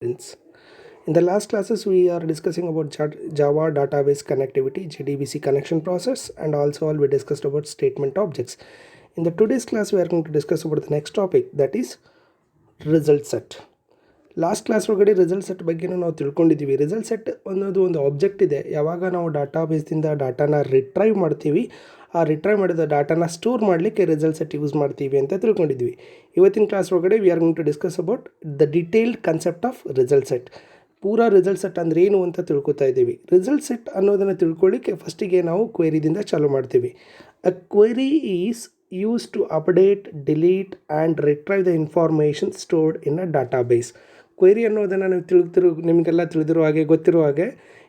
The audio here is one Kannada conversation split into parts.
students. In the last classes, we are discussing about Java database connectivity, JDBC connection process, and also we discussed about statement objects. In the today's class, we are going to discuss about the next topic, that is result set. Last class ಒಳಗಡೆ ರಿಸಲ್ಟ್ ಸೆಟ್ ಬಗ್ಗೆ ನಾವು ತಿಳ್ಕೊಂಡಿದ್ದೀವಿ. ರಿಸಲ್ಟ್ ಸೆಟ್ ಅನ್ನೋದು ಒಂದು ಆಬ್ಜೆಕ್ಟ್ ಇದೆ. ಯಾವಾಗ ನಾವು ಡಾಟಾಬೇಸ್ದಿಂದ ಡಾಟಾನ ರಿಟ್ರೈವ್ ಮಾಡ್ತೀವಿ, ಆ ರಿಟ್ರೈವ್ ಮಾಡಿದ ಡಾಟಾನ ಸ್ಟೋರ್ ಮಾಡಲಿಕ್ಕೆ ರಿಸಲ್ಟ್ ಸೆಟ್ ಯೂಸ್ ಮಾಡ್ತೀವಿ ಅಂತ ತಿಳ್ಕೊಂಡಿದ್ವಿ. ಇವತ್ತಿನ ಕ್ಲಾಸ್ ಒಳಗಡೆ we are going to discuss about the detailed concept of result set. ಪೂರಾ ರಿಸಲ್ಟ್ ಸೆಟ್ ಅಂದರೆ ಏನು ಅಂತ ತಿಳ್ಕೊತಾ ಇದ್ದೀವಿ. ರಿಸಲ್ಟ್ ಸೆಟ್ ಅನ್ನೋದನ್ನು ತಿಳ್ಕೊಳ್ಳಿಕ್ಕೆ ಫಸ್ಟಿಗೆ ನಾವು ಕ್ವೆರಿದಿಂದ ಚಾಲೂ ಮಾಡ್ತೀವಿ. A query is used to update, delete and retrieve the information stored in a database. Query ಅನ್ನೋದನ್ನು ನೀವು ನಿಮಗೆಲ್ಲ ತಿಳಿದಿರೋ ಹಾಗೆ ಗೊತ್ತಿರೋ ಹಾಗೆ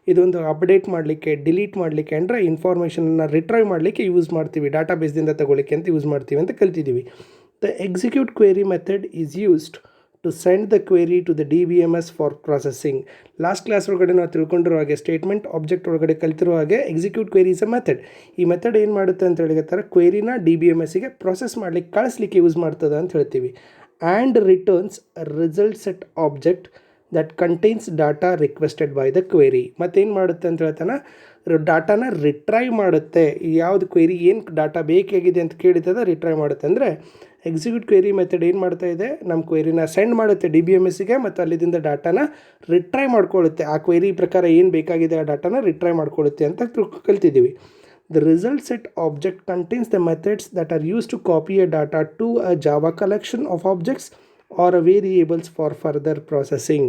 ಇದೊಂದು ಅಪ್ಡೇಟ್ ಮಾಡಲಿಕ್ಕೆ, ಡಿಲೀಟ್ ಮಾಡಲಿಕ್ಕೆ ಅಂದರೆ ಇನ್ಫಾರ್ಮೇಷನನ್ನು ರಿಟ್ರೈವ್ ಮಾಡಲಿಕ್ಕೆ ಯೂಸ್ ಮಾಡ್ತೀವಿ. ಡಾಟಾಬೇಸ್ದಿಂದ ತಗೊಳ್ಳಿಕ್ಕೆ ಅಂತ ಯೂಸ್ ಮಾಡ್ತೀವಿ ಅಂತ ಕಲ್ತಿದ್ದೀವಿ. The execute query method is used to send the query to the DBMS for processing. Last class ಒಳಗಡೆ ನಾವು ತಿಳ್ಕೊಂಡಿರೋ ಹಾಗೆ ಸ್ಟೇಟ್ಮೆಂಟ್ ಆಬ್ಜೆಕ್ಟ್ ಒಳಗಡೆ ಕಲ್ತಿರೋ ಹಾಗೆ execute query is a method. ಈ ಮೆಥಡ್ ಏನು ಮಾಡುತ್ತೆ ಅಂತ ಹೇಳಿದ್ರೆ ಕ್ವೆರಿನ DBMSಗೆ ಪ್ರೊಸೆಸ್ ಮಾಡಲಿಕ್ಕೆ ಕಳಿಸ್ಲಿಕ್ಕೆ ಯೂಸ್ ಮಾಡ್ತದೆ ಅಂತ ಹೇಳ್ತೀವಿ. And returns result set object that contains data requested by the query. ಮತ್ತೇನು ಮಾಡುತ್ತೆ ಅಂತ ಹೇಳ್ತಾನೆ, ಡಾಟಾನ ರಿಟ್ರೈವ್ ಮಾಡುತ್ತೆ. ಯಾವುದು ಕ್ವೆರಿ ಏನು ಡಾಟಾ ಬೇಕಾಗಿದೆ ಅಂತ ಕೇಳಿತದ ರಿಟ್ರೈವ್ ಮಾಡುತ್ತೆ. ಅಂದರೆ ಎಕ್ಸಿಕ್ಯೂಟ್ ಕ್ವೆರಿ ಮೆಥಡ್ ಏನು ಮಾಡ್ತಾ ಇದೆ, ನಮ್ಮ ಕ್ವೆರಿನ ಸೆಂಡ್ ಮಾಡುತ್ತೆ DBMSಗೆ ಮತ್ತು ಅಲ್ಲಿಂದ ಡಾಟಾನ ರಿಟ್ರೈವ್ ಮಾಡ್ಕೊಳ್ಳುತ್ತೆ. ಆ ಕ್ವೆರಿ ಪ್ರಕಾರ ಏನು ಬೇಕಾಗಿದೆ ಆ ಡಾಟಾನ ರಿಟ್ರೈವ್ ಮಾಡ್ಕೊಳ್ಳುತ್ತೆ ಅಂತ ಕಲ್ತಿದ್ದೀವಿ. The result set object contains the methods that are used to copy a data to a Java collection of objects or a variables for further processing.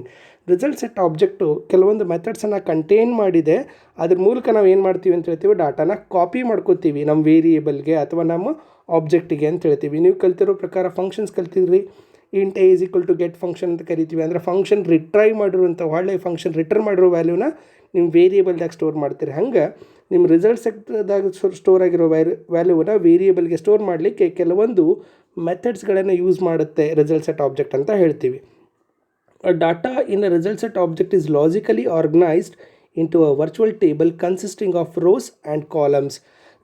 Result set object ಕೆಲವೊಂದು ಮೆಥಡ್ಸನ್ನು ಕಂಟೈನ್ ಮಾಡಿದೆ. ಅದ್ರ ಮೂಲಕ ನಾವು ಏನು ಮಾಡ್ತೀವಿ ಅಂತ ಹೇಳ್ತೀವಿ, ಡಾಟಾನ ಕಾಪಿ ಮಾಡ್ಕೋತೀವಿ ನಮ್ಮ ವೇರಿಯೇಬಲ್ಗೆ ಅಥವಾ ನಮ್ಮ ಆಬ್ಜೆಕ್ಟಿಗೆ ಅಂತ ಹೇಳ್ತೀವಿ. ನೀವು ಕಲ್ತಿರೋ ಪ್ರಕಾರ ಫಂಕ್ಷನ್ಸ್ ಕಲ್ತಿದ್ರಿ. Int a is equal to get function ಅಂತ ಕರಿತೀವಿ. ಅಂದರೆ ಫಂಕ್ಷನ್ ರಿಟ್ರೈವ್ ಮಾಡಿರುವಂಥ ಒಳ್ಳೆ ಫಂಕ್ಷನ್ ರಿಟರ್ನ್ ಮಾಡಿರೋ ವ್ಯಾಲ್ಯೂನ ನಿಮ್ಮ ವೇರಿಯೇಬಲ್ದಾಗ ಸ್ಟೋರ್ ಮಾಡ್ತೀರಿ. ಹಂಗೆ ನಿಮ್ಮ ರಿಸಲ್ಟ್ ಸೆಟ್ದಾಗ ಸ್ಟೋರ್ ಆಗಿರೋ ವ್ಯಾಲ್ಯೂನ ವೇರಿಯೇಬಲ್ಗೆ ಸ್ಟೋರ್ ಮಾಡಲಿಕ್ಕೆ ಕೆಲವೊಂದು ಮೆಥಡ್ಸ್ಗಳನ್ನು ಯೂಸ್ ಮಾಡುತ್ತೆ ರಿಸಲ್ಟ್ ಸೆಟ್ ಆಬ್ಜೆಕ್ಟ್ ಅಂತ ಹೇಳ್ತೀವಿ. A data in a result set object is logically organized into a virtual table consisting of rows and columns.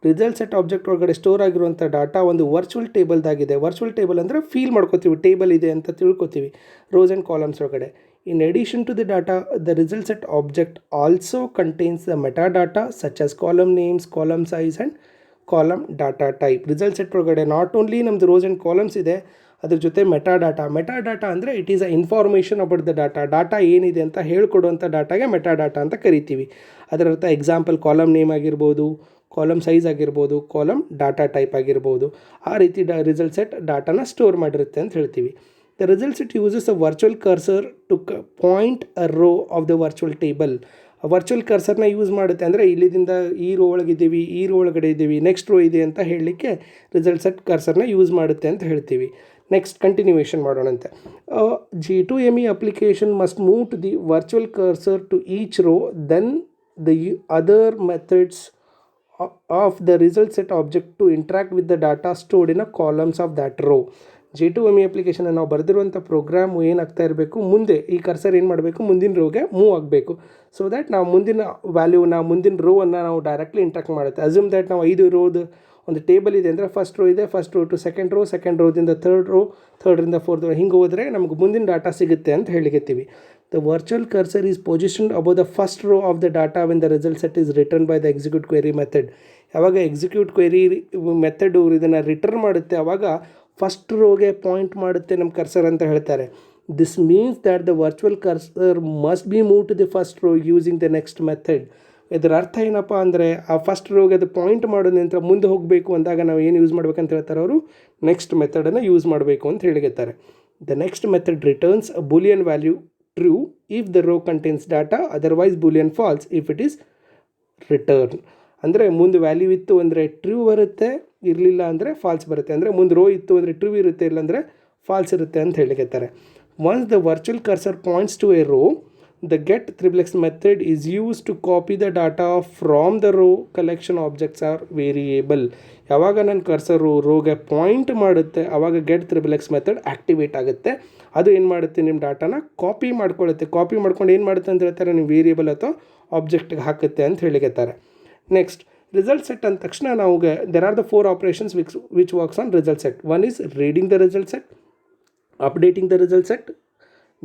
Result set object ಒಳಗಡೆ ಸ್ಟೋರ್ ಆಗಿರುವಂಥ ಡಾಟಾ ಒಂದು ವರ್ಚುವಲ್ ಟೇಬಲ್ದಾಗಿದೆ. ವರ್ಚುವಲ್ ಟೇಬಲ್ ಅಂದರೆ ಫೀಲ್ ಮಾಡ್ಕೋತೀವಿ, ಟೇಬಲ್ ಇದೆ ಅಂತ ತಿಳ್ಕೊತೀವಿ ರೋಸ್ ಆ್ಯಂಡ್ ಕಾಲಮ್ಸ್ ಒಳಗಡೆ. In addition to the data, the result set object also contains the meta data such as column names, column size and column data type. Result set ಒಳಗಡೆ ನಾಟ್ ಓನ್ಲಿ ನಮ್ಮದು ರೋಸ್ ಆ್ಯಂಡ್ ಕಾಲಮ್ಸ್ ಇದೆ, ಅದ್ರ ಜೊತೆ ಮೆಟಾ ಡಾಟಾ ಅಂದರೆ it is a information about the data ಏನಿದೆ ಅಂತ ಹೇಳ್ಕೊಡುವಂಥ ಡಾಟಾಗೆ ಮೆಟಾ ಡಾಟಾ ಅಂತ ಕರಿತೀವಿ. ಅದರ ಅರ್ಥ ಎಕ್ಸಾಂಪಲ್ ಕಾಲಮ್ ನೇಮ್ ಆಗಿರ್ಬೋದು, ಕಾಲಮ್ ಸೈಜ್ ಆಗಿರ್ಬೋದು, ಕಾಲಮ್ ಡಾಟಾ ಟೈಪ್ ಆಗಿರ್ಬೋದು. ಆ ರೀತಿ ರಿಸಲ್ಟ್ ಸೆಟ್ ಡಾಟಾನ ಸ್ಟೋರ್ ಮಾಡಿರುತ್ತೆ ಅಂತ ಹೇಳ್ತೀವಿ. The result set uses a virtual cursor to point a row of the virtual table. Virtual ಕರ್ಸರ್ನ ಯೂಸ್ ಮಾಡುತ್ತೆ. ಅಂದರೆ ಇಲ್ಲಿಂದ ಈ ರೋ ಒಳಗಿದ್ದೀವಿ, ಈ ರೋ ಒಳಗಡೆ ಇದ್ದೀವಿ, ನೆಕ್ಸ್ಟ್ ರೋ ಇದೆ ಅಂತ ಹೇಳಲಿಕ್ಕೆ ರಿಸಲ್ಟ್ ಸೆಟ್ ಕರ್ಸರ್ನ ಯೂಸ್ ಮಾಡುತ್ತೆ ಅಂತ ಹೇಳ್ತೀವಿ. ನೆಕ್ಸ್ಟ್ ಕಂಟಿನ್ಯೂಯೇಷನ್ ಮಾಡೋಣಂತೆ. J2ME application must move to the virtual cursor to each row, then the other methods of the result set object to interact with the data stored in a columns of that row. J2ME application ನಾವು ಬರೆದಿರುವಂಥ ಪ್ರೋಗ್ರಾಮು ಏನಾಗ್ತಾ ಇರಬೇಕು, ಮುಂದೆ ಈ ಕರ್ಸರ್ ಏನು ಮಾಡಬೇಕು, ಮುಂದಿನ ರೋಗೆ ಮೂವ್ ಆಗಬೇಕು. ಸೊ ದ್ಯಾಟ್ ನಾವು ಮುಂದಿನ ವ್ಯಾಲ್ಯೂನ, ಮುಂದಿನ ರೋವನ್ನು ನಾವು ಡೈರೆಕ್ಟ್ಲಿ ಇಂಟ್ರಾಕ್ಟ್ ಮಾಡುತ್ತೆ. ಅಸ್ಯೂಮ್ ದ್ಯಾಟ್ ನಾವು 5 ರೋದು ಒಂದು ಟೇಬಲ್ ಇದೆ ಅಂದರೆ ಫಸ್ಟ್ ರೋ ಇದೆ, ಫಸ್ಟ್ ರೋ ಟು ಸೆಕೆಂಡ್ ರೋದಿಂದ ಥರ್ಡ್ ರೋ, ಥರ್ಡ್ರಿಂದ ಫೋರ್ತ್ ರೋ, ಹಿಂಗೆ ಹೋದರೆ ನಮಗೆ ಮುಂದಿನ ಡಾಟಾ ಸಿಗುತ್ತೆ ಅಂತ ಹೇಳಿಕತ್ತೀವಿ. The virtual cursor is positioned above the first row of the data when the result set is return by the execute query method. ಯಾವಾಗ ಎಕ್ಸಿಕ್ಯೂಟ್ ಕ್ವೆರಿ ಮೆಥಡ್ ಇದನ್ನು ರಿಟರ್ನ್ ಮಾಡುತ್ತೆ ಆವಾಗ ಫಸ್ಟ್ ರೋಗೆ ಪಾಯಿಂಟ್ ಮಾಡುತ್ತೆ ನಮ್ಮ ಕರ್ಸರ್ ಅಂತ ಹೇಳ್ತಾರೆ. This means that the virtual cursor must be move to the first row using the next method. ಇದರ ಅರ್ಥ ಏನಪ್ಪ ಅಂದರೆ ಆ ಫಸ್ಟ್ ರೋಗೆ ಅದು ಪಾಯಿಂಟ್ ಮಾಡೋದು ನಂತರ ಮುಂದೆ ಹೋಗಬೇಕು ಅಂದಾಗ ನಾವು ಏನು ಯೂಸ್ ಮಾಡ್ಬೇಕಂತ ಹೇಳ್ತಾರೆ ಅವರು, ನೆಕ್ಸ್ಟ್ ಮೆಥಡನ್ನು ಯೂಸ್ ಮಾಡಬೇಕು ಅಂತ ಹೇಳಿರ್ತಾರೆ. The next method returns a boolean value true if the row contains data, otherwise boolean false if it is return. ಅಂದರೆ ಮುಂದೆ ವ್ಯಾಲ್ಯೂ ಇತ್ತು ಅಂದರೆ ಟ್ರೂ ಬರುತ್ತೆ, ಇರಲಿಲ್ಲ ಅಂದರೆ ಫಾಲ್ಸ್ ಬರುತ್ತೆ. ಅಂದರೆ ಮುಂದೆ ರೋ ಇತ್ತು ಅಂದರೆ ಟ್ರೂ ಇರುತ್ತೆ, ಇಲ್ಲಾಂದರೆ ಫಾಲ್ಸ್ ಇರುತ್ತೆ ಅಂತ ಹೇಳಿರ್ತಾರೆ. Once the virtual cursor points to a row, the get triplex method is used to copy the data from the row collection objects or variable. ಯಾವಾಗ ನನ್ನ ಕರ್ಸರು ರೋಗೆ ಪಾಯಿಂಟ್ ಮಾಡುತ್ತೆ ಆವಾಗ ಗೆಟ್ ತ್ರಿಬಲ್ ಮೆಥಡ್ ಆ್ಯಕ್ಟಿವೇಟ್ ಆಗುತ್ತೆ. ಅದು ಏನು ಮಾಡುತ್ತೆ, ನಿಮ್ಮ ಡಾಟಾನ ಕಾಪಿ ಮಾಡ್ಕೊಳ್ಳುತ್ತೆ. ಕಾಪಿ ಮಾಡ್ಕೊಂಡು ಏನು ಮಾಡುತ್ತೆ ಅಂತ ಹೇಳ್ತಾರೆ, ನೀವು ವೇರಿಯೇಬಲ್ ಅಥವಾ ಆಬ್ಜೆಕ್ಟ್ಗೆ ಹಾಕುತ್ತೆ ಅಂತ ಹೇಳಿಕತ್ತಾರೆ. ನೆಕ್ಸ್ಟ್ ರಿಸಲ್ಟ್ ಸೆಟ್ ಅಂದ ತಕ್ಷಣ ನಾವು there are the 4 operations which works on result set. One is reading the result set, updating the result set,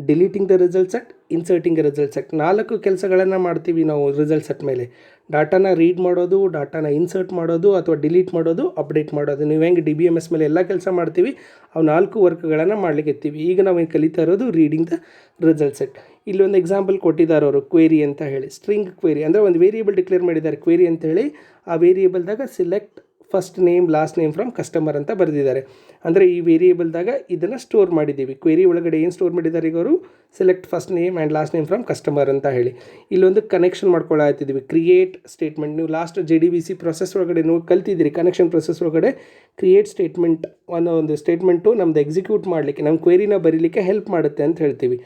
deleting the result set, inserting the result set. 4 ಕೆಲಸಗಳನ್ನು ಮಾಡ್ತೀವಿ ನಾವು ರಿಸಲ್ಟ್ ಸೆಟ್ ಮೇಲೆ. ಡಾಟಾನ ರೀಡ್ ಮಾಡೋದು, ಡಾಟಾನ ಇನ್ಸರ್ಟ್ ಮಾಡೋದು ಅಥವಾ ಡಿಲೀಟ್ ಮಾಡೋದು, ಅಪ್ಡೇಟ್ ಮಾಡೋದು. ನೀವು ಹೆಂಗೆ DBMS ಮೇಲೆ ಎಲ್ಲ ಕೆಲಸ ಮಾಡ್ತೀವಿ, ಅವು 4 ವರ್ಕ್ಗಳನ್ನು ಮಾಡ್ಲಿಕ್ಕೆ ಈಗ ನಾವು ಕಲಿತಾ ಇರೋದು ರೀಡಿಂಗ್ ದ ರಿಸಲ್ಟ್ ಸೆಟ್. ಇಲ್ಲೊಂದು ಎಕ್ಸಾಂಪಲ್ ಕೊಟ್ಟಿದ್ದಾರೆ ಅವರು, ಕ್ವೇರಿ ಅಂತ ಹೇಳಿ. ಸ್ಟ್ರಿಂಗ್ ಕ್ವೇರಿ ಅಂದರೆ ಒಂದು ವೇರಿಯೇಬಲ್ ಡಿಕ್ಲೇರ್ ಮಾಡಿದ್ದಾರೆ ಕ್ವೇರಿ ಅಂತ ಹೇಳಿ. ಆ ವೇರಿಯೇಬಲ್ದಾಗ select first name last name from customer ಅಂತ ಬರೆದಿದ್ದಾರೆ. ಅಂದರೆ ಈ ವೇರಿಯೇಬಲ್ದಾಗ ಇದನ್ನು ಸ್ಟೋರ್ ಮಾಡಿದ್ದೀವಿ. ಕ್ವೇರಿ ಒಳಗಡೆ ಏನು ಸ್ಟೋರ್ ಮಾಡಿದ್ದಾರೆ ಈಗ ಅವರು, select first name and last name from customer ಅಂತ ಹೇಳಿ. ಇಲ್ಲೊಂದು ಕನೆಕ್ಷನ್ ಮಾಡ್ಕೊಳ್ಳಾಗ್ತಿದ್ದೀವಿ, ಕ್ರಿಯೇಟ್ ಸ್ಟೇಟ್ಮೆಂಟ್. ನೀವು ಲಾಸ್ಟ್ JDBC ಪ್ರೊಸೆಸ್ ಒಳಗಡೆ ನೀವು ಕಲ್ತಿದ್ದೀರಿ, ಕನೆಕ್ಷನ್ ಪ್ರೊಸೆಸ್ ಒಳಗಡೆ ಕ್ರಿಯೇಟ್ ಸ್ಟೇಟ್ಮೆಂಟ್ ಅನ್ನೋ ಒಂದು ಸ್ಟೇಟ್ಮೆಂಟು ನಮ್ದು ಎಕ್ಸಿಕ್ಯೂಟ್ ಮಾಡಲಿಕ್ಕೆ, ನಮ್ಮ ಕ್ವೇರಿನ ಬರೀಲಿಕ್ಕೆ ಹೆಲ್ಪ್ ಮಾಡುತ್ತೆ ಅಂತ ಹೇಳ್ತೀವಿ.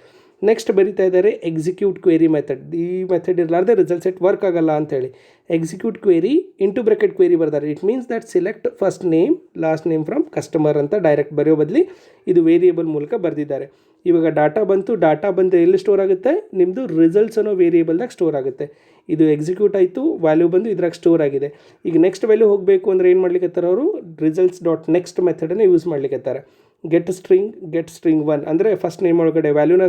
ನೆಕ್ಸ್ಟ್ ಬರೀತಾ ಇದ್ದಾರೆ ಎಕ್ಸಿಕ್ಯೂಟ್ ಕ್ವೇರಿ ಮೆಥಡ್. ಈ ಮೆಥಡ್ ಇರಲಾರ್ದೆ ರಿಸಲ್ಟ್ ಸೆಟ್ ವರ್ಕ್ ಆಗಲ್ಲ ಅಂತೇಳಿ execute query into bracket query ಬರ್ತಾರೆ. It means that select first name last name from customer ಅಂತ ಡೈರೆಕ್ಟ್ ಬರೆಯೋ ಬದಲಿ ಇದು ವೇರಿಯೇಬಲ್ ಮೂಲಕ ಬರೆದಿದ್ದಾರೆ. ಇವಾಗ ಡಾಟಾ ಬಂದು ಎಲ್ಲಿ ಸ್ಟೋರ್ ಆಗುತ್ತೆ, ನಿಮ್ಮದು ರಿಸಲ್ಟ್ಸ್ ಅನ್ನೋ ವೇರಿಯೇಬಲ್ದಾಗ ಸ್ಟೋರ್ ಆಗುತ್ತೆ. ಇದು ಎಕ್ಸಿಕ್ಯೂಟ್ ಆಯಿತು, ವ್ಯಾಲ್ಯೂ ಬಂದು ಇದ್ರಾಗ ಸ್ಟೋರ್ ಆಗಿದೆ. ಈಗ ನೆಕ್ಸ್ಟ್ ವ್ಯಾಲ್ಯೂ ಹೋಗಬೇಕು ಅಂದರೆ ಏನು ಮಾಡ್ಲಿಕ್ಕೆ ಅವರು, ರಿಸಲ್ಟ್ಸ್ ಡಾಟ್ ನೆಕ್ಸ್ಟ್ ಮೆಥಡನ್ನು ಯೂಸ್ ಮಾಡ್ಲಿಕ್ಕೆ. ಗೆಟ್ ಸ್ಟ್ರಿಂಗ್ 1 ಅಂದರೆ ಫಸ್ಟ್ ನೇಮ್ ಒಳಗಡೆ ವ್ಯಾಲ್ಯೂನ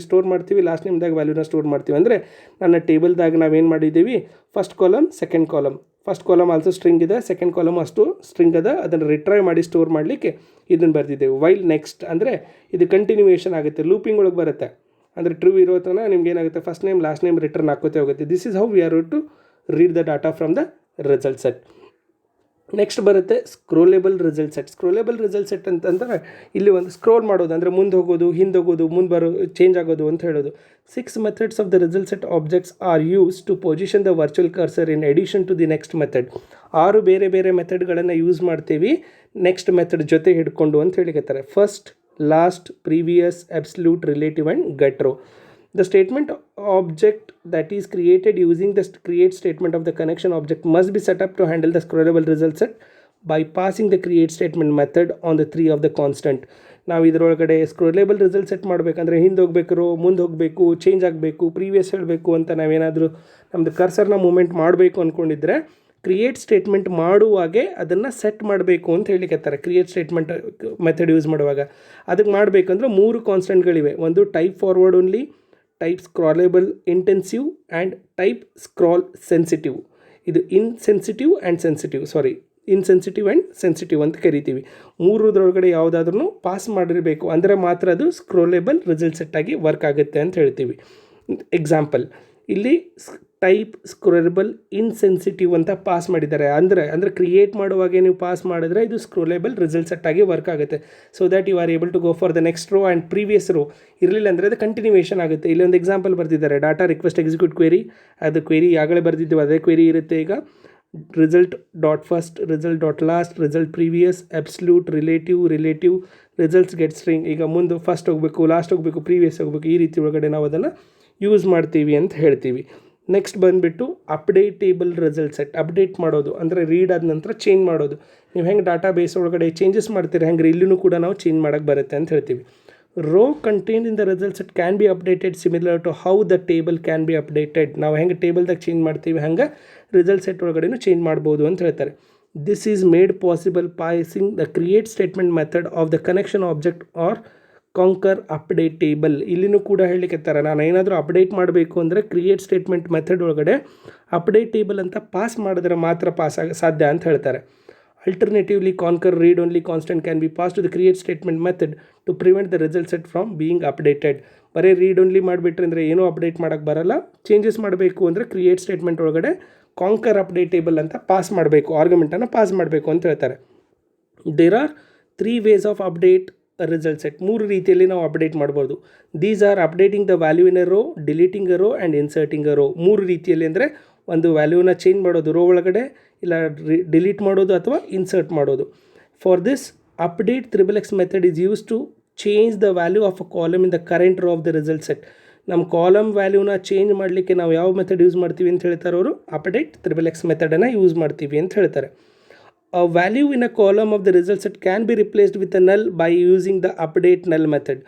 ಸ್ಟೋರ್ ಮಾಡ್ತೀವಿ, ಲಾಸ್ಟ್ ನೇಮ್ದಾಗ ವ್ಯಾಲ್ಯೂನ ಸ್ಟೋರ್ ಮಾಡ್ತೀವಿ. ಅಂದರೆ ನನ್ನ ಟೇಬಲ್ದಾಗ ನಾವೇನು ಮಾಡಿದ್ದೀವಿ, first column second column, first column also string ಇದೆ, ಸೆಕೆಂಡ್ ಕಾಲಮ್ ಅಷ್ಟು ಸ್ಟ್ರಿಂಗ್ ಅದ, ಅದನ್ನು ರಿಟ್ರೈ ಮಾಡಿ ಸ್ಟೋರ್ ಮಾಡಲಿಕ್ಕೆ ಇದನ್ನು ಬರೆದಿದ್ದೇವೆ. ವೈಲ್ ನೆಕ್ಸ್ಟ್ ಅಂದರೆ ಇದು ಕಂಟಿನ್ಯೂಯೇಷನ್ ಆಗುತ್ತೆ, ಲೂಪಿಂಗ್ ಒಳಗೆ ಬರುತ್ತೆ. ಅಂದರೆ ಟ್ರೂ ಇರೋ ತನಕ ನಿಮ್ಗೆ ಏನಾಗುತ್ತೆ, first name last name return ಹಾಕೋತೆ ಹೋಗುತ್ತೆ. This is how we are to read the data from the result set. Next ಬರುತ್ತೆ scrollable result set. Scrollable result set ಅಂತಂದರೆ ಇಲ್ಲಿ ಒಂದು ಸ್ಕ್ರೋಲ್ ಮಾಡೋದು ಅಂದರೆ ಮುಂದೆ ಹೋಗೋದು, ಹಿಂದೆ ಹೋಗೋದು, ಮುಂದೆ ಚೇಂಜ್ ಆಗೋದು ಅಂತ ಹೇಳೋದು. 6 methods of the result set objects are use to position the virtual cursor in addition to the next method. 6 ಬೇರೆ ಬೇರೆ ಮೆಥಡ್ಗಳನ್ನು ಯೂಸ್ ಮಾಡ್ತೀವಿ ನೆಕ್ಸ್ಟ್ ಮೆಥಡ್ ಜೊತೆ ಹಿಡ್ಕೊಂಡು ಅಂತ ಹೇಳಿಕತ್ತಾರೆ. First, last, previous, absolute, relative and get row. The statement object that is created using the create statement of the connection object must be set up to handle the scrollable result set by passing the create statement method on the 3 of the constant. ನಾವು ಇದರೊಳಗಡೆ ಸ್ಕ್ರೋಲೇಬಲ್ ರಿಸಲ್ಟ್ ಸೆಟ್ ಮಾಡಬೇಕಂದ್ರೆ ಹಿಂದೆ ಹೋಗಬೇಕು, ಮುಂದೆ ಹೋಗಬೇಕು, ಚೇಂಜ್ ಆಗಬೇಕು, ಪ್ರೀವಿಯಸ್ ಹೇಳಬೇಕು ಅಂತ ನಾವೇನಾದರೂ ನಮ್ಮದು ಕರ್ಸರ್ನ ಮೂಮೆಂಟ್ ಮಾಡಬೇಕು ಅಂದ್ಕೊಂಡಿದ್ರೆ ಕ್ರಿಯೇಟ್ ಸ್ಟೇಟ್ಮೆಂಟ್ ಮಾಡುವಾಗೆ ಅದನ್ನು ಸೆಟ್ ಮಾಡಬೇಕು ಅಂತ ಹೇಳಿಕತ್ತಾರೆ. ಕ್ರಿಯೇಟ್ ಸ್ಟೇಟ್ಮೆಂಟ್ ಮೆಥಡ್ ಯೂಸ್ ಮಾಡುವಾಗ ಅದಕ್ಕೆ ಮಾಡಬೇಕಂದ್ರೆ 3 ಕಾನ್ಸ್ಟೆಂಟ್ಗಳಿವೆ. ಒಂದು type forward only, type scrollable intensive and type scroll sensitive. ಇದು ಇನ್ಸೆನ್ಸಿಟಿವ್ ಆ್ಯಂಡ್ ಸೆನ್ಸಿಟಿವ್ ಅಂತ ಕರಿತೀವಿ. 3 ಯಾವುದಾದ್ರೂ ಪಾಸ್ ಮಾಡಿರಬೇಕು ಅಂದರೆ ಮಾತ್ರ ಅದು ಸ್ಕ್ರೋಲೇಬಲ್ ರಿಸಲ್ಟ್ ಸೆಟ್ಟಾಗಿ ವರ್ಕ್ ಆಗುತ್ತೆ ಅಂತ ಹೇಳ್ತೀವಿ. ಎಕ್ಸಾಂಪಲ್, ಇಲ್ಲಿ ಟೈಪ್ ಸ್ಕ್ರೋಲೇಬಲ್ ಇನ್ಸೆನ್ಸಿಟಿವ್ ಅಂತ ಪಾಸ್ ಮಾಡಿದ್ದಾರೆ. ಅಂದರೆ ಕ್ರಿಯೇಟ್ ಮಾಡುವಾಗೆ ನೀವು ಪಾಸ್ ಮಾಡಿದ್ರೆ ಇದು ಸ್ಕ್ರೋಲೇಬಲ್ ರಿಸಲ್ಟ್ ಸೆಟ್ಟಾಗಿ ವರ್ಕ್ ಆಗುತ್ತೆ. So that you are able to go for the next row and previous row. ಇರಲಿಲ್ಲ ಅಂದರೆ ಅದು ಕಂಟಿನ್ಯೂಯೇಷನ್ ಆಗುತ್ತೆ. ಇಲ್ಲೊಂದು ಎಕ್ಸಾಂಪಲ್ ಬರ್ತಿದ್ದಾರೆ, ಡಾಟಾ ರಿಕ್ವೆಸ್ಟ್ ಎಕ್ಸಿಕ್ಯೂಟ್ ಕ್ವೇರಿ. ಅದು ಕ್ವೇರಿ ಆಗಲೇ ಬರ್ದಿದ್ದೀವಿ, ಅದೇ ಕ್ವೇರಿ ಇರುತ್ತೆ. ಈಗ result dot first, result dot last, result previous, absolute, relative, results get string. ಈಗ ಮುಂದೆ ಫಸ್ಟ್ ಹೋಗಬೇಕು, ಲಾಸ್ಟ್ ಹೋಗಬೇಕು, ಪ್ರೀವಿಯಸ್ ಹೋಗಬೇಕು, ಈ ರೀತಿ ಒಳಗಡೆ ನಾವು ಅದನ್ನು ಯೂಸ್ ಮಾಡ್ತೀವಿ ಅಂತ ಹೇಳ್ತೀವಿ. ನೆಕ್ಸ್ಟ್ ಬಂದುಬಿಟ್ಟು ಅಪ್ಡೇಟೇಬಲ್ ರಿಸಲ್ಟ್ ಸೆಟ್. ಅಪ್ಡೇಟ್ ಮಾಡೋದು ಅಂದರೆ ರೀಡ್ ಆದ ನಂತರ ಚೇಂಜ್ ಮಾಡೋದು. ನೀವು ಹೆಂಗೆ ಡಾಟಾ ಬೇಸ್ ಒಳಗಡೆ ಚೇಂಜಸ್ ಮಾಡ್ತೀರಿ ಹಂಗೆ ಇಲ್ಲೂ ಕೂಡ ನಾವು ಚೇಂಜ್ ಮಾಡೋಕ್ಕೆ ಬರುತ್ತೆ ಅಂತ ಹೇಳ್ತೀವಿ. Row contained in the result set can be updated similar to how the table can be updated. ನಾವು ಹೆಂಗೆ ಟೇಬಲ್ದಾಗ ಚೇಂಜ್ ಮಾಡ್ತೀವಿ ಹಂಗೆ ರಿಸಲ್ಟ್ ಸೆಟ್ ಒಳಗಡೆನೂ ಚೇಂಜ್ ಮಾಡ್ಬೋದು ಅಂತ ಹೇಳ್ತಾರೆ. This is made possible passing the create statement method of the connection object are concur update table. ಇಲ್ಲಿನೂ ಕೂಡ ಹೇಳಲಿಕ್ಕೆ ನಾನು ಏನಾದರೂ ಅಪ್ಡೇಟ್ ಮಾಡಬೇಕು ಅಂದರೆ ಕ್ರಿಯೇಟ್ ಸ್ಟೇಟ್ಮೆಂಟ್ ಮೆಥಡ್ ಒಳಗಡೆ ಅಪ್ಡೇಟ್ ಟೇಬಲ್ ಅಂತ ಪಾಸ್ ಮಾಡಿದ್ರೆ ಮಾತ್ರ ಸಾಧ್ಯ ಅಂತ ಹೇಳ್ತಾರೆ. Alternatively concur read only constant can be pass to the create statement method to prevent the result set from being updated. ಬರೀ ರೀಡ್ ಓನ್ಲಿ ಮಾಡಿಬಿಟ್ರೆ ಅಂದರೆ ಏನೂ ಅಪ್ಡೇಟ್ ಮಾಡೋಕ್ಕೆ ಬರಲ್ಲ. ಚೇಂಜಸ್ ಮಾಡಬೇಕು ಅಂದರೆ ಕ್ರಿಯೇಟ್ ಸ್ಟೇಟ್ಮೆಂಟ್ ಒಳಗಡೆ ಕಾಂಕರ್ ಅಪ್ಡೇಟ್ ಟೇಬಲ್ ಅಂತ ಪಾಸ್ ಮಾಡಬೇಕು, ಆರ್ಗ್ಯುಮೆಂಟನ್ನು ಪಾಸ್ ಮಾಡಬೇಕು ಅಂತ ಹೇಳ್ತಾರೆ. There are 3 ways of update result set. 3 ರೀತಿಯಲ್ಲಿ ನಾವು ಅಪ್ಡೇಟ್ ಮಾಡ್ಬೋದು. These are updating the value in a row, deleting a row and inserting a row. 3 ರೀತಿಯಲ್ಲಿ ಅಂದರೆ ಒಂದು ವ್ಯಾಲ್ಯೂನ ಚೇಂಜ್ ಮಾಡೋದು ರೋ ಒಳಗಡೆ, ಇಲ್ಲ ಡಿಲೀಟ್ ಮಾಡೋದು ಅಥವಾ ಇನ್ಸರ್ಟ್ ಮಾಡೋದು. For this update XXX method is use to change the value of a column in the current row of the result set. ನಮ್ಮ ಕಾಲಮ್ ವ್ಯಾಲ್ಯೂನ ಚೇಂಜ್ ಮಾಡಲಿಕ್ಕೆ ನಾವು ಯಾವ ಮೆಥಡ್ ಯೂಸ್ ಮಾಡ್ತೀವಿ ಅಂತ ಹೇಳ್ತಾರೆ ಅವರು, ಅಪ್ಡೇಟ್ XXX ಮೆಥಡನ್ನು ಯೂಸ್ ಮಾಡ್ತೀವಿ ಅಂತ ಹೇಳ್ತಾರೆ. A value in a column of the result set can be replaced with a null by using the update null method.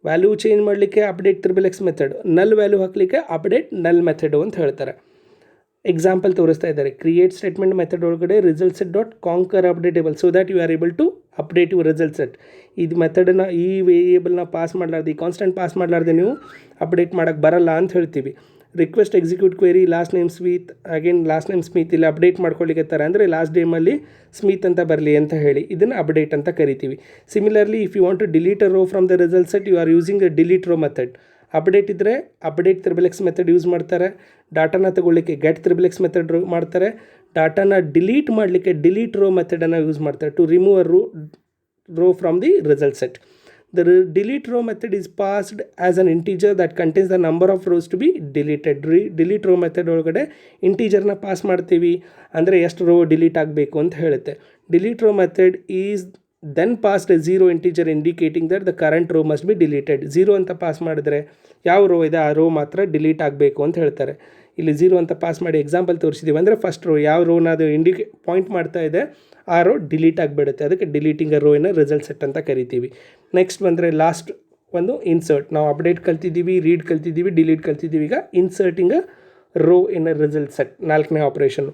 Value change ಮಾಡಲಿಕ್ಕೆ update XXX method, null value ಹಾಕಲಿಕ್ಕೆ ಅಪ್ಡೇಟ್ ನಲ್ ಮೆಥಡು ಅಂತ ಹೇಳ್ತಾರೆ. ಎಕ್ಸಾಂಪಲ್ ತೋರಿಸ್ತಾ ಇದ್ದಾರೆ. ಕ್ರಿಯೇಟ್ ಸ್ಟೇಟ್ಮೆಂಟ್ ಮೆಥಡ್ ಒಳಗಡೆ result set dot concur updatable so that you are able to update your result set. ಇದು ಮೆಥಡನ್ನ ಈ ವೇರಿಯೇಬಲ್ನ ಪಾಸ್ ಮಾಡಲಾರ್ದು, ಈ ಕಾನ್ಸ್ಟೆಂಟ್ ಪಾಸ್ ಮಾಡಲಾರ್ದೆ ನೀವು ಅಪ್ಡೇಟ್ ಮಾಡೋಕ್ಕೆ ಬರಲ್ಲ ಅಂತ ಹೇಳ್ತೀವಿ. Request execute query last name Smith, again last name Smith ಇಲ್ಲಿ ಅಪ್ಡೇಟ್ ಮಾಡ್ಕೊಳ್ಳಿಕ್ಕೆ ಅಂದರೆ ಲಾಸ್ಟ್ ನೇಮಲ್ಲಿ ಸ್ಮಿತ್ ಅಂತ ಬರಲಿ ಅಂತ ಹೇಳಿ ಇದನ್ನು ಅಪ್ಡೇಟ್ ಅಂತ ಕರಿತೀವಿ. Similarly if you want to delete a row from the result set you are using the delete row method. Update ಇದ್ದರೆ update triple x method use ಮಾಡ್ತಾರೆ. ಡಾಟಾನ ತಗೊಳ್ಳಿಕ್ಕೆ ಗೆಟ್ ತ್ರಿಬಲ್ ಎಕ್ಸ್ ಮೆಥಡ್ ಮಾಡ್ತಾರೆ. ಡಾಟಾನ ಡಿಲೀಟ್ ಮಾಡಲಿಕ್ಕೆ ಡಿಲೀಟ್ ರೋ ಮೆಥಡನ್ನು ಯೂಸ್ ಮಾಡ್ತಾರೆ to remove a row from the result set. The delete row method is passed as an integer that contains the number of rows to be deleted. delete row method ಒಳಗಡೆ ಇಂಟೀಜರ್ನ ಪಾಸ್ ಮಾಡ್ತೀವಿ ಅಂದರೆ ಎಷ್ಟು ರೋ ಡಿಲೀಟ್ ಆಗಬೇಕು ಅಂತ ಹೇಳುತ್ತೆ. delete row method is then passed a zero integer indicating that the current row must be deleted. 0 ಅಂತ ಪಾಸ್ ಮಾಡಿದ್ರೆ ಯಾವ ರೋ ಇದೆ ಆ ರೋ ಮಾತ್ರ ಡಿಲೀಟ್ ಆಗಬೇಕು ಅಂತ ಹೇಳ್ತಾರೆ. ಇಲ್ಲಿ 0 ಅಂತ ಪಾಸ್ ಮಾಡಿ ಎಕ್ಸಾಂಪಲ್ ತೋರಿಸಿದ್ದೀವಿ ಅಂದರೆ ಫಸ್ಟ್ ರೋ ಯಾವ ರೋನ ಅದು ಪಾಯಿಂಟ್ ಮಾಡ್ತಾ ಇದೆ ಆ ರೋ ಡಿಲೀಟ್ ಆಗಿಬಿಡುತ್ತೆ. ಅದಕ್ಕೆ ಡಿಲೀಟಿಂಗ್ ಅ ರೋ ಇನ್ ರಿಸಲ್ಟ್ ಸೆಟ್ ಅಂತ ಕರಿತೀವಿ. ನೆಕ್ಸ್ಟ್ ಬಂದರೆ ಲಾಸ್ಟ್ ಒಂದು ಇನ್ಸರ್ಟ್. ನಾವು ಅಪ್ಡೇಟ್ ಕಲ್ತಿದ್ದೀವಿ, ರೀಡ್ ಕಲ್ತಿದ್ದೀವಿ, ಡಿಲೀಟ್ ಕಲ್ತಿದ್ದೀವಿ. ಈಗ inserting a row in a result set, 4ನೇ operation.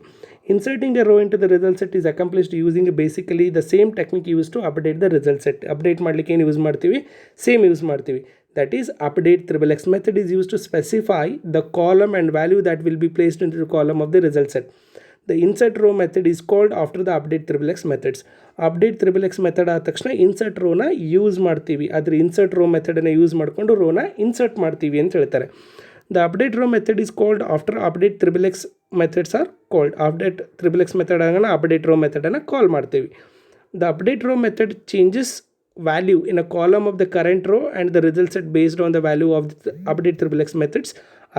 Inserting a row into the result set is accomplished using basically the same technique use to update the result set. Update ಮಾಡಲಿಕ್ಕೆ ಏನು ಯೂಸ್ ಮಾಡ್ತೀವಿ? ಸೇಮ್ ಯೂಸ್ ಮಾಡ್ತೀವಿ. That is update triple x method is used to specify the column and value that will be placed into the column of the result set. The insert row method is called after the update triple x methods. Update triple x method ಆದ ತಕ್ಷಣ insert row ನ ಯೂಸ್ ಮಾಡ್ತೀವಿ. ಅದ್ರ insert row ಮೆಥಡನ್ನು ಯೂಸ್ ಮಾಡಿಕೊಂಡು ರೋನ ಇನ್ಸರ್ಟ್ ಮಾಡ್ತೀವಿ ಅಂತ ಹೇಳ್ತಾರೆ. The update row method is called after update triple x methods are called. Update triple x method ಆಗನ update row ಮೆಥಡನ್ನು ಕಾಲ್ ಮಾಡ್ತೀವಿ. The update row method changes value in a column of the current row and the result set based on the value of the update triple x methods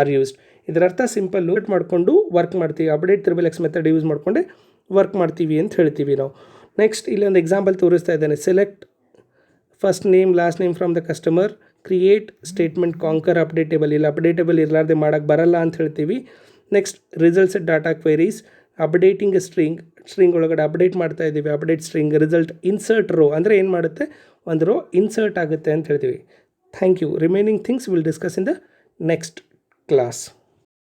are used. ಇದರ ಅರ್ಥ ಸಿಂಪಲ್ಲು ಮಾಡಿಕೊಂಡು ವರ್ಕ್ ಮಾಡ್ತೀವಿ. Update triple x method use ಮಾಡಿಕೊಂಡೆ ವರ್ಕ್ ಮಾಡ್ತೀವಿ ಅಂತ ಹೇಳ್ತೀವಿ ನಾವು. ನೆಕ್ಸ್ಟ್ ಇಲ್ಲಿ ಒಂದು ಎಕ್ಸಾಂಪಲ್ ತೋರಿಸ್ತಾ ಇದ್ದೇನೆ. Select first name last name from the customer, create statement concur updatable. ಇಲ್ಲಿ ಅಪ್ಡೇಟೇಬಲ್ ಇರಲಾರ್ದೆ ಮಾಡೋಕ್ಕೆ ಬರಲ್ಲ ಅಂತ ಹೇಳ್ತೀವಿ. Next result set data queries, updating string ಒಳಗಡೆ ಅಪ್ಡೇಟ್ ಮಾಡ್ತಾ ಇದ್ದೀವಿ. Update string result insert row ಅಂದರೆ ಏನು ಮಾಡುತ್ತೆ, ಒಂದು ರೋ ಇನ್ಸರ್ಟ್ ಆಗುತ್ತೆ ಅಂತ ಹೇಳ್ತೀವಿ. Thank you. Remaining things will discuss in the next class.